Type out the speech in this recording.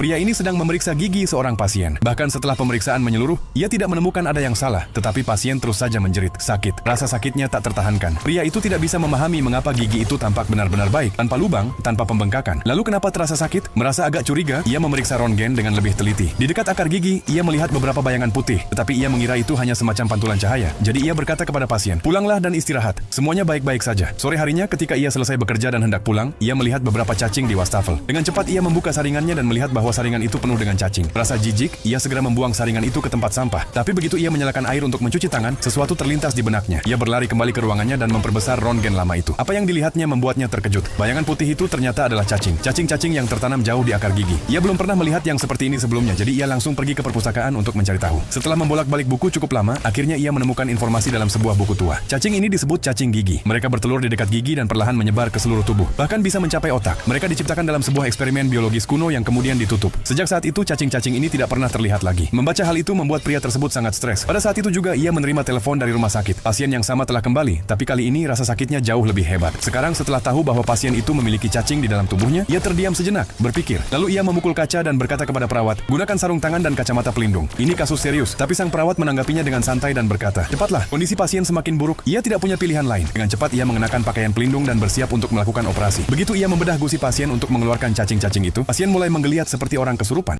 Pria ini sedang memeriksa gigi seorang pasien. Bahkan setelah pemeriksaan menyeluruh, ia tidak menemukan ada yang salah, tetapi pasien terus saja menjerit. Sakit. Rasa sakitnya tak tertahankan. Pria itu tidak bisa memahami mengapa gigi itu tampak benar-benar baik, tanpa lubang, tanpa pembengkakan. Lalu kenapa terasa sakit? Merasa agak curiga, ia memeriksa röntgen dengan lebih teliti. Di dekat akar gigi, ia melihat beberapa bayangan putih, tetapi ia mengira itu hanya semacam pantulan cahaya. Jadi ia berkata kepada pasien, "Pulanglah dan istirahat. Semuanya baik-baik saja." Sore harinya ketika ia selesai bekerja dan hendak pulang, ia melihat beberapa cacing di wastafel. Dengan cepat ia membuka saringannya dan melihat bahwa saringan itu penuh dengan cacing. Rasa jijik, ia segera membuang saringan itu ke tempat sampah. Tapi begitu ia menyalakan air untuk mencuci tangan, sesuatu terlintas di benaknya. Ia berlari kembali ke ruangannya dan memperbesar röntgen lama itu. Apa yang dilihatnya membuatnya terkejut. Bayangan putih itu ternyata adalah cacing. Cacing-cacing yang tertanam jauh di akar gigi. Ia belum pernah melihat yang seperti ini sebelumnya, jadi ia langsung pergi ke perpustakaan untuk mencari tahu. Setelah membolak-balik buku cukup lama, akhirnya ia menemukan informasi dalam sebuah buku tua. Cacing ini disebut cacing gigi. Mereka bertelur di dekat gigi dan perlahan menyebar ke seluruh tubuh. Bahkan bisa mencapai otak. Mereka diciptakan dalam sebuah eksperimen biologis kuno yang kemudian ditutup. Sejak saat itu, cacing-cacing ini tidak pernah terlihat lagi. Membaca hal itu membuat pria tersebut sangat stres. Pada saat itu juga ia menerima telepon dari rumah sakit. Pasien yang sama telah kembali, tapi kali ini rasa sakitnya jauh lebih hebat. Sekarang setelah tahu bahwa pasien itu memiliki cacing di dalam tubuhnya, ia terdiam sejenak, berpikir. Lalu ia memukul kaca dan berkata kepada perawat, "Gunakan sarung tangan dan kacamata pelindung. Ini kasus serius." Tapi sang perawat menanggapinya dengan santai dan berkata, "Cepatlah, kondisi pasien semakin buruk." Ia tidak punya pilihan lain. Dengan cepat ia mengenakan pakaian pelindung dan bersiap untuk melakukan operasi. Begitu ia membedah gusi pasien untuk mengeluarkan cacing-cacing itu, pasien mulai menggeliat seperti orang kesurupan.